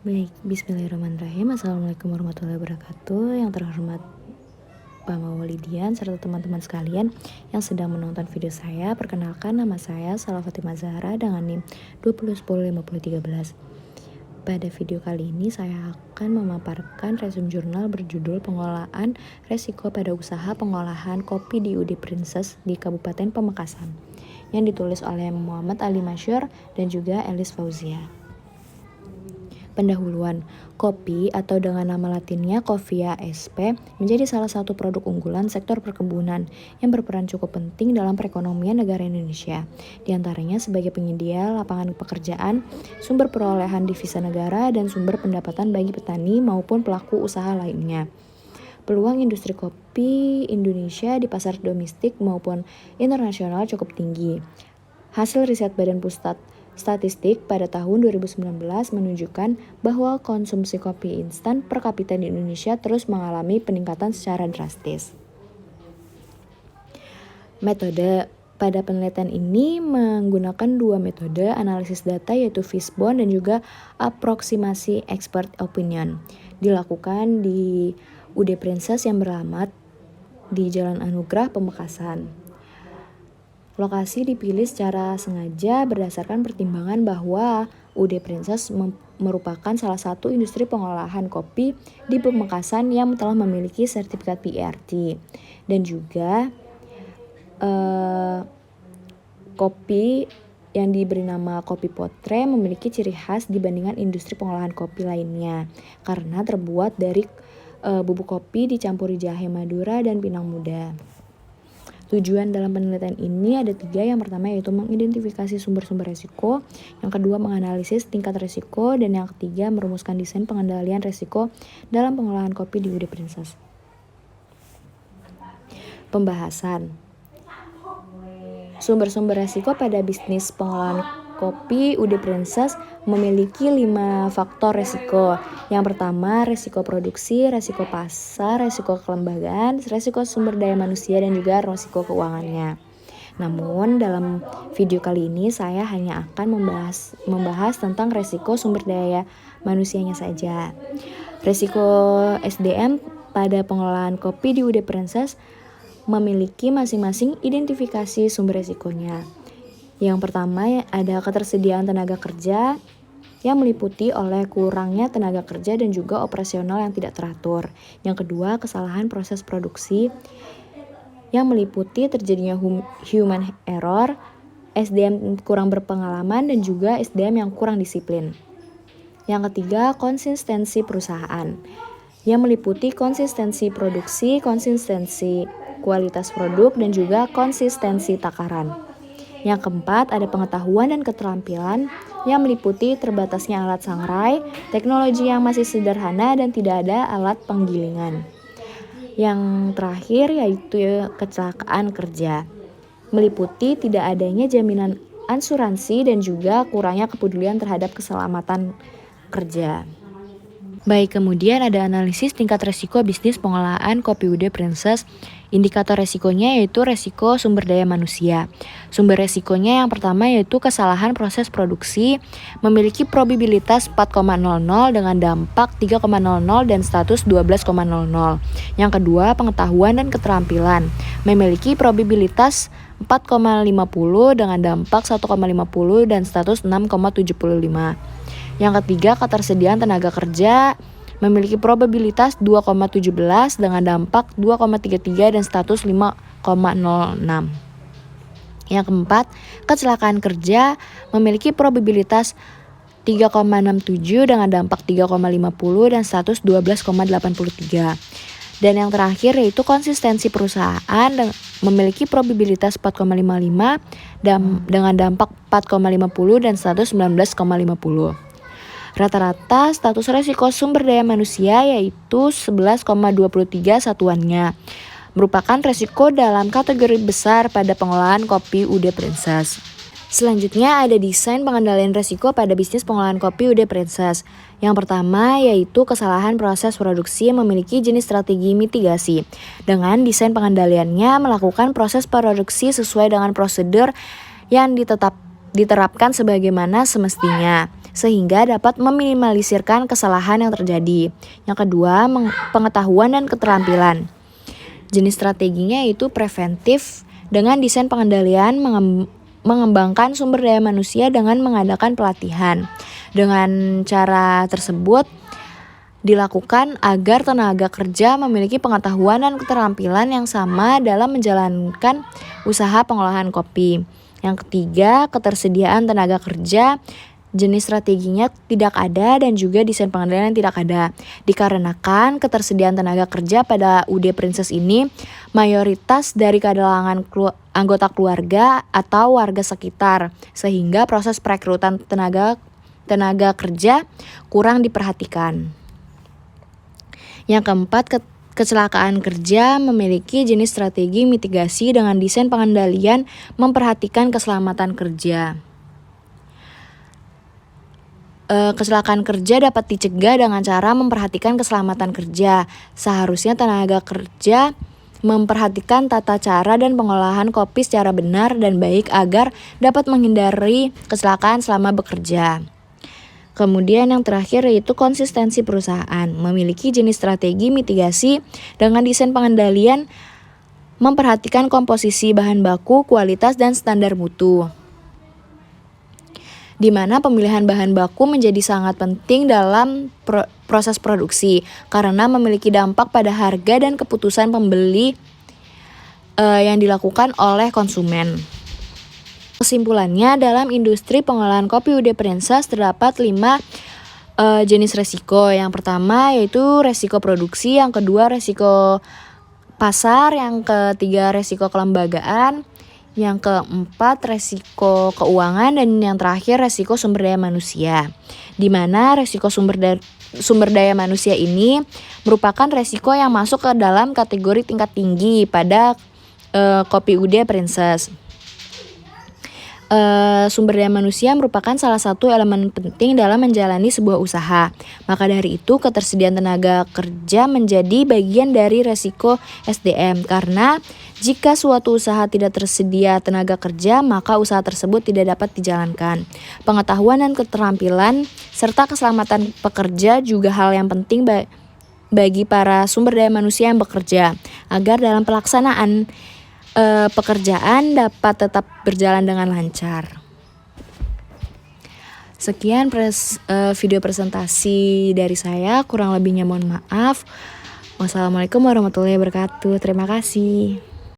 Baik, bismillahirrahmanirrahim. Assalamualaikum warahmatullahi wabarakatuh. Yang terhormat Pak Maulidian serta teman-teman sekalian yang sedang menonton video saya. Perkenalkan, nama saya Salah Fatimah Zahra dengan NIM 20105013. Pada video kali ini saya akan memaparkan resume jurnal berjudul Pengolahan Resiko pada Usaha Pengolahan Kopi di UD Princess di Kabupaten Pamekasan, yang ditulis oleh Muhammad Ali Masyur dan juga Elis Fauzia. Pendahuluan, kopi atau dengan nama latinnya Coffea sp menjadi salah satu produk unggulan sektor perkebunan yang berperan cukup penting dalam perekonomian negara Indonesia. Di antaranya sebagai penyedia lapangan pekerjaan, sumber perolehan devisa negara, dan sumber pendapatan bagi petani maupun pelaku usaha lainnya. Peluang industri kopi Indonesia di pasar domestik maupun internasional cukup tinggi. Hasil riset Badan Pusat Statistik pada tahun 2019 menunjukkan bahwa konsumsi kopi instan per kapita di Indonesia terus mengalami peningkatan secara drastis. Metode pada penelitian ini menggunakan dua metode analisis data, yaitu Fishbone dan juga aproksimasi expert opinion. Dilakukan di UD Princess yang beralamat di Jalan Anugrah, Pamekasan. Lokasi dipilih secara sengaja berdasarkan pertimbangan bahwa UD Princess merupakan salah satu industri pengolahan kopi di Pamekasan yang telah memiliki sertifikat PERT, dan juga kopi yang diberi nama kopi potre memiliki ciri khas dibandingkan industri pengolahan kopi lainnya karena terbuat dari bubuk kopi dicampuri jahe Madura dan pinang muda. Tujuan dalam penelitian ini ada 3. Yang pertama yaitu mengidentifikasi sumber-sumber resiko, yang kedua menganalisis tingkat resiko, dan yang ketiga merumuskan desain pengendalian resiko dalam pengolahan kopi di UD Princess. Pembahasan sumber-sumber resiko pada bisnis pengolahan kopi UD Princess memiliki 5 faktor resiko. Yang pertama, resiko produksi, resiko pasar, resiko kelembagaan, resiko sumber daya manusia, dan juga resiko keuangannya. Namun dalam video kali ini saya hanya akan membahas tentang resiko sumber daya manusianya saja. Resiko SDM pada pengelolaan kopi di UD Princess memiliki masing-masing identifikasi sumber resikonya. Yang pertama ada ketersediaan tenaga kerja yang meliputi oleh kurangnya tenaga kerja dan juga operasional yang tidak teratur. Yang kedua, kesalahan proses produksi yang meliputi terjadinya human error, SDM kurang berpengalaman, dan juga SDM yang kurang disiplin. Yang ketiga, konsistensi perusahaan yang meliputi konsistensi produksi, konsistensi kualitas produk, dan juga konsistensi takaran. Yang keempat, ada pengetahuan dan keterampilan yang meliputi terbatasnya alat sangrai, teknologi yang masih sederhana, dan tidak ada alat penggilingan. Yang terakhir yaitu kecelakaan kerja, meliputi tidak adanya jaminan asuransi dan juga kurangnya kepedulian terhadap keselamatan kerja. Baik, kemudian ada analisis tingkat resiko bisnis pengolahan kopi UD Princess. Indikator resikonya yaitu resiko sumber daya manusia. Sumber resikonya yang pertama yaitu kesalahan proses produksi, memiliki probabilitas 4,00 dengan dampak 3,00 dan status 12,00. Yang kedua, pengetahuan dan keterampilan, memiliki probabilitas 4,50 dengan dampak 1,50 dan status 6,75. Yang ketiga, ketersediaan tenaga kerja, memiliki probabilitas 2,17 dengan dampak 2,33 dan status 5,06. Yang keempat, kecelakaan kerja, memiliki probabilitas 3,67 dengan dampak 3,50 dan status 12,83. Dan yang terakhir yaitu konsistensi perusahaan, memiliki probabilitas 4,55 dengan dampak 4,50 dan status 19,50. Rata-rata status resiko sumber daya manusia yaitu 11,23 satuannya, merupakan resiko dalam kategori besar pada pengolahan kopi UD Princess. Selanjutnya ada desain pengendalian resiko pada bisnis pengolahan kopi UD Princess. Yang pertama yaitu kesalahan proses produksi memiliki jenis strategi mitigasi. Dengan desain pengendaliannya melakukan proses produksi sesuai dengan prosedur yang diterapkan sebagaimana semestinya. sehingga dapat meminimalisirkan kesalahan yang terjadi. Yang kedua, pengetahuan dan keterampilan. Jenis strateginya yaitu preventif dengan desain pengendalian, mengembangkan sumber daya manusia dengan mengadakan pelatihan. Dengan cara tersebut dilakukan agar tenaga kerja memiliki pengetahuan dan keterampilan yang sama dalam menjalankan usaha pengolahan kopi. Yang ketiga, ketersediaan tenaga kerja. Jenis strateginya tidak ada dan juga desain pengendalian yang tidak ada. Dikarenakan ketersediaan tenaga kerja pada UD Princess ini mayoritas dari kalangan anggota keluarga atau warga sekitar, sehingga proses perekrutan tenaga kerja kurang diperhatikan. Yang keempat, kecelakaan kerja memiliki jenis strategi mitigasi dengan desain pengendalian memperhatikan keselamatan kerja. Kecelakaan kerja dapat dicegah dengan cara memperhatikan keselamatan kerja. Seharusnya tenaga kerja memperhatikan tata cara dan pengolahan kopi secara benar dan baik agar dapat menghindari kecelakaan selama bekerja. Kemudian yang terakhir yaitu konsistensi perusahaan, memiliki jenis strategi mitigasi dengan desain pengendalian memperhatikan komposisi bahan baku, kualitas, dan standar mutu. Di mana pemilihan bahan baku menjadi sangat penting dalam proses produksi karena memiliki dampak pada harga dan keputusan pembeli yang dilakukan oleh konsumen. Kesimpulannya, dalam industri pengolahan kopi UD Princess terdapat 5 jenis resiko. Yang pertama yaitu resiko produksi, yang kedua resiko pasar, yang ketiga resiko kelembagaan, yang keempat resiko keuangan, dan yang terakhir resiko sumber daya manusia. Di mana resiko sumber daya manusia ini merupakan resiko yang masuk ke dalam kategori tingkat tinggi pada kopi UD Princess. Sumber daya manusia merupakan salah satu elemen penting dalam menjalani sebuah usaha. Maka dari itu, ketersediaan tenaga kerja menjadi bagian dari resiko SDM. Karena jika suatu usaha tidak tersedia tenaga kerja, maka usaha tersebut tidak dapat dijalankan. Pengetahuan dan keterampilan serta keselamatan pekerja juga hal yang penting bagi para sumber daya manusia yang bekerja, agar dalam pelaksanaan pekerjaan dapat tetap berjalan dengan lancar. Sekian video presentasi dari saya, kurang lebihnya mohon maaf. Wassalamualaikum warahmatullahi wabarakatuh. Terima kasih.